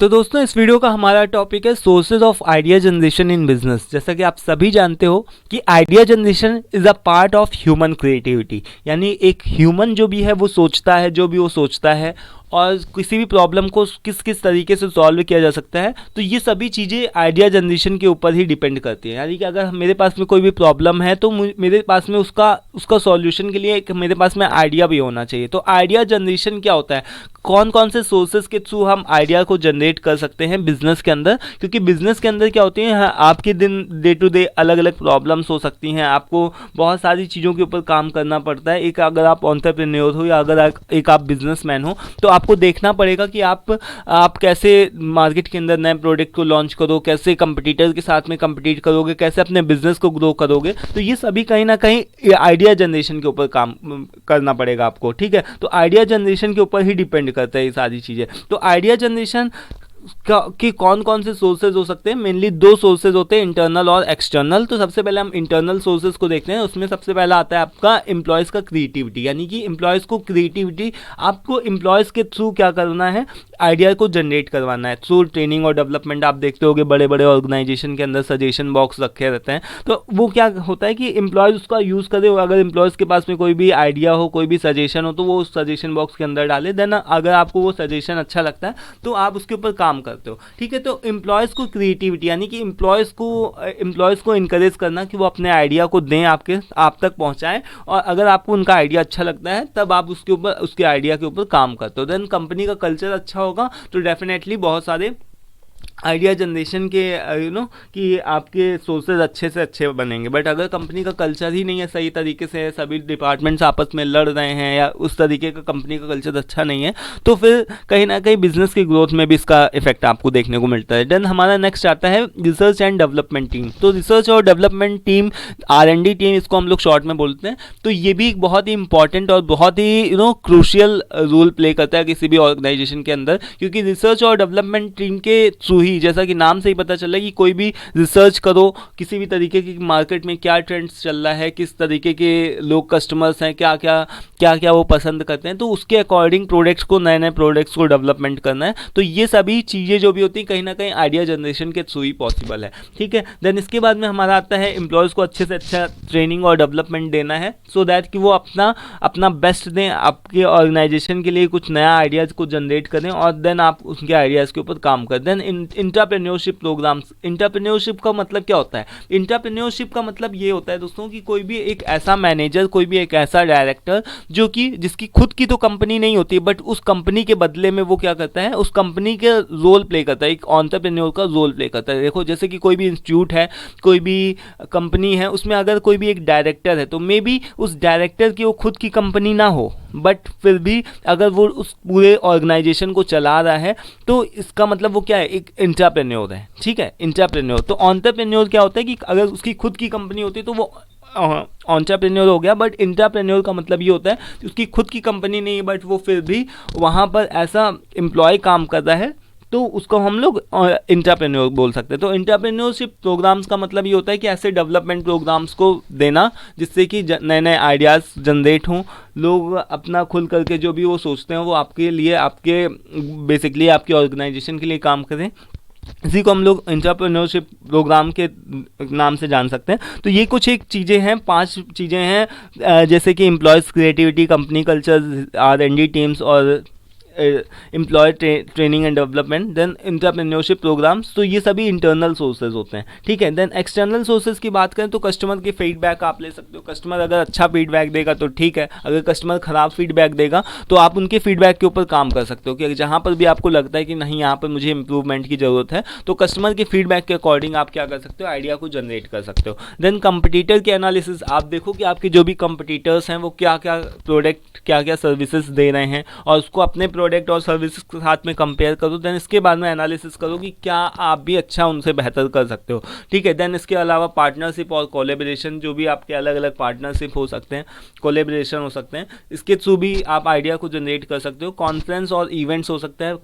तो दोस्तों इस वीडियो का हमारा टॉपिक है sources of idea generation in business. जैसा कि आप सभी जानते हो कि idea generation is a part of human creativity, यानी एक ह्यूमन जो भी है वो सोचता है, जो भी वो सोचता है और किसी भी प्रॉब्लम को किस किस तरीके से सॉल्व किया जा सकता है, तो ये सभी चीज़ें आइडिया जनरेशन के ऊपर ही डिपेंड करती हैं। यानी कि अगर मेरे पास में कोई भी प्रॉब्लम है तो मेरे पास में उसका सॉल्यूशन के लिए एक मेरे पास में आइडिया भी होना चाहिए। तो आइडिया जनरेशन क्या होता है, कौन कौन से सोर्सेज के थ्रू हम आइडिया को जनरेट कर सकते हैं बिजनेस के अंदर, क्योंकि बिजनेस के अंदर क्या होती है, आपके दिन डे टू डे अलग अलग प्रॉब्लम्स हो सकती हैं, आपको बहुत सारी चीज़ों के ऊपर काम करना पड़ता है। एक अगर आप एंटरप्रेन्योर हो या अगर एक आप बिजनेसमैन हो तो आपको देखना पड़ेगा कि आप कैसे मार्केट के अंदर नए प्रोडक्ट को लॉन्च करो, कैसे कंपटीटर के साथ में कंपीट करोगे, कैसे अपने बिजनेस को ग्रो करोगे। तो ये सभी कहीं ना कहीं आइडिया जनरेशन के ऊपर काम करना पड़ेगा आपको, ठीक है। तो आइडिया जनरेशन के ऊपर ही डिपेंड करता है ये सारी चीज़ें। तो आइडिया जनरेशन कि कौन कौन से सोर्सेज हो सकते हैं, मेनली दो सोर्सेज होते हैं, इंटरनल और एक्सटर्नल। तो सबसे पहले हम इंटरनल सोर्सेज को देखते हैं। उसमें सबसे पहला आता है आपका एम्प्लॉयज़ का क्रिएटिविटी, यानी कि एम्प्लॉयज़ को क्रिएटिविटी, आपको एम्प्लॉयज़ के थ्रू क्या करना है, आइडिया को जनरेट करवाना है थ्रू ट्रेनिंग और डेवलपमेंट। आप देखते होगे बड़े बड़े ऑर्गेनाइजेशन के अंदर सजेशन बॉक्स रखे रहते हैं, तो वो क्या होता है कि एम्प्लॉयज़ उसका यूज़ करें। अगर एम्प्लॉयज़ के पास में कोई भी आइडिया हो, कोई भी सजेशन हो, तो वो उस सजेशन बॉक्स के अंदर डाले। देन अगर आपको वो सजेशन अच्छा लगता है तो आप उसके ऊपर काम करते हो, ठीक है। तो एम्प्लॉयज़ को क्रिएटिविटी, यानी कि एम्प्लॉयज़ को इनकरेज करना कि वो अपने आइडिया को दें, आप तक पहुंचाएं, और अगर आपको उनका आइडिया अच्छा लगता है तब आप उसके आइडिया के ऊपर काम करते हो। देन कंपनी का कल्चर अच्छा होगा तो डेफिनेटली बहुत सारे आइडिया जनरेशन के कि आपके सोर्सेज अच्छे से अच्छे बनेंगे। बट अगर कंपनी का कल्चर ही नहीं है सही तरीके से, सभी डिपार्टमेंट्स आपस में लड़ रहे हैं या उस तरीके का कंपनी का कल्चर अच्छा नहीं है, तो फिर कहीं ना कहीं बिजनेस की ग्रोथ में भी इसका इफेक्ट आपको देखने को मिलता है। देन हमारा नेक्स्ट आता है रिसर्च एंड डेवलपमेंट टीम। तो रिसर्च और डेवलपमेंट टीम, R&D टीम इसको हम लोग शॉर्ट में बोलते हैं। तो ये भी एक बहुत ही इंपॉर्टेंट और बहुत ही क्रूशियल रोल प्ले करता है किसी भी ऑर्गेनाइजेशन के अंदर, क्योंकि रिसर्च और डेवलपमेंट टीम के थ्रू ही, जैसा कि नाम से ही पता चल रहा है कि कोई भी रिसर्च करो किसी भी तरीके की मार्केट में क्या ट्रेंड्स चल रहा है, किस तरीके के लोग कस्टमर्स हैं, क्या क्या वो पसंद करते हैं, तो उसके अकॉर्डिंग प्रोडक्ट्स को, नए नए प्रोडक्ट्स को डेवलपमेंट करना है। तो ये सभी चीज़ें जो भी होती हैं कहीं ना कहीं आइडिया जनरेशन के थ्रू ही पॉसिबल है, ठीक है। देन इसके बाद में हमारा आता है एम्प्लॉयज़ को अच्छे से अच्छा ट्रेनिंग और डेवलपमेंट देना है, सो दैट कि वो अपना बेस्ट दें, आपके ऑर्गेनाइजेशन के लिए कुछ नया आइडियाज़ को जनरेट करें और देन आप उनके आइडियाज़ के ऊपर काम करें। Then entrepreneurship programmes. इंटरप्रेन्योरशिप का मतलब क्या होता है? इंटरप्रेन्योरशिप का मतलब ये होता है दोस्तों कि कोई भी एक ऐसा मैनेजर, कोई भी एक ऐसा डायरेक्टर जिसकी खुद की तो कंपनी नहीं होती, बट उस कंपनी के बदले में वो क्या करता है, उस कंपनी के रोल प्ले करता है, एक एंटरप्रेन्योर का रोल प्ले करता है। देखो जैसे कि कोई भी इंस्टीट्यूट है, कोई भी कंपनी है, उसमें अगर कोई भी एक डायरेक्टर है तो मे बी उस डायरेक्टर की वो खुद की कंपनी ना हो, बट फिर भी अगर वो उस पूरे ऑर्गेनाइजेशन को चला रहा है तो इसका मतलब वो क्या है, एक इंटरप्रेन्योर है, ठीक है, इंटरप्रेन्योर। तो एंटरप्रेन्योर क्या होता है कि अगर उसकी खुद की कंपनी होती है तो वो एंटरप्रेन्योर हो गया, बट इंटरप्रेन्योर का मतलब ये होता है कि उसकी खुद की कंपनी नहीं है बट वो फिर भी वहाँ पर ऐसा एम्प्लॉय काम कर रहा है, तो उसको हम लोग इंटरप्रेन्योर बोल सकते हैं। तो इंटरप्रेन्योरशिप प्रोग्राम्स का मतलब ये होता है कि ऐसे डेवलपमेंट प्रोग्राम्स को देना जिससे कि नए नए आइडियाज़ जनरेट हों, लोग अपना खुल करके जो भी वो सोचते हैं वो आपके लिए, आपके बेसिकली आपके ऑर्गेनाइजेशन के लिए काम करें। इसी को हम लोग इंटरप्रेन्योरशिप प्रोग्राम के नाम से जान सकते हैं। तो ये कुछ एक चीज़ें हैं, 5 चीज़ें हैं, जैसे कि employees creativity, company culture, R&D teams और employee training and development, then entrepreneurship programs. तो ये सभी इंटरनल सोर्सेज होते हैं, ठीक है। देन एक्सटर्नल सोर्सेज की बात करें तो कस्टमर की फीडबैक आप ले सकते हो। कस्टमर अगर अच्छा फीडबैक देगा तो ठीक है, अगर कस्टमर ख़राब फीडबैक देगा तो आप उनके फीडबैक के ऊपर काम कर सकते हो कि जहाँ पर भी आपको लगता है कि नहीं यहाँ पर मुझे इंप्रूवमेंट की ज़रूरत है, तो कस्टमर के फीडबैक के अकॉर्डिंग आप क्या कर सकते हो, आइडिया को जनरेट कर सकते हो। देन कंपटीटर के एनालिसिस, आप देखो कि आपके जो भी कंपटीटर्स हैं वो क्या क्या प्रोडक्ट, क्या क्या सर्विसेज दे रहे हैं और उसको अपने प्रोडक्ट और सर्विसेज के साथ में कंपेयर करो। देन इसके बाद में एनालिसिस करो कि क्या आप भी अच्छा उनसे बेहतर कर सकते हो, ठीक है। देन इसके अलावा पार्टनरशिप और कोलैबोरेशन, जो भी आपके अलग अलग पार्टनरशिप हो सकते हैं, कोलैबोरेशन हो सकते हैं, इसके थ्रू भी आप आइडिया को जनरेट कर सकते हो। कॉन्फ्रेंस और इवेंट्स हो सकता है,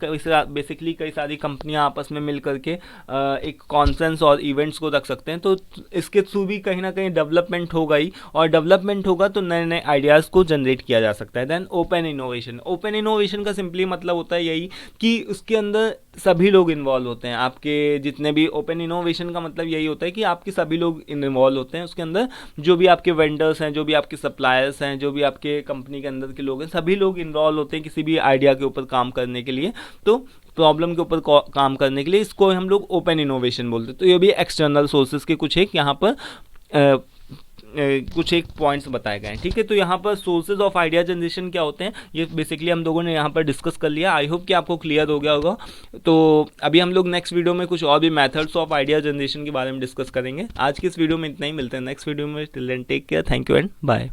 बेसिकली कई सारी कंपनियां आपस में मिल करके एक कॉन्फ्रेंस और इवेंट्स को रख सकते हैं, तो इसके थ्रू भी कहीं ना कहीं डेवलपमेंट होगा ही, और डेवलपमेंट होगा तो नए नए आइडियाज़ को जनरेट किया जा सकता है। Then open innovation. Open innovation का सिंपली मतलब होता है यही कि उसके अंदर सभी लोग इन्वॉल्व होते हैं। आपके जितने भी ओपन इनोवेशन का मतलब यही होता है कि आपके सभी लोग इन्वॉल्व होते हैं उसके अंदर, जो भी आपके वेंडर्स हैं, जो भी आपके सप्लायर्स हैं, जो भी आपके कंपनी के अंदर के लोग हैं, सभी लोग इन्वॉल्व होते हैं किसी भी आइडिया के ऊपर काम करने के लिए। तो प्रॉब्लम के ऊपर काम करने के लिए इसको हम लोग ओपन इनोवेशन बोलते हैं। तो ये भी एक्सटर्नल सोर्सेज के कुछ एक यहाँ पर कुछ एक पॉइंट्स बताए गए हैं, ठीक है। तो यहाँ पर सोर्सेज ऑफ आइडिया जनरेशन क्या होते हैं, ये बेसिकली हम लोगों ने यहाँ पर डिस्कस कर लिया। आई होप कि आपको क्लियर हो गया होगा। तो अभी हम लोग नेक्स्ट वीडियो में कुछ और भी मेथड्स ऑफ आइडिया जनरेशन के बारे में डिस्कस करेंगे। आज की इस वीडियो में इतना ही, मिलते हैं नेक्स्ट वीडियो में। Till then take care, thank you and bye.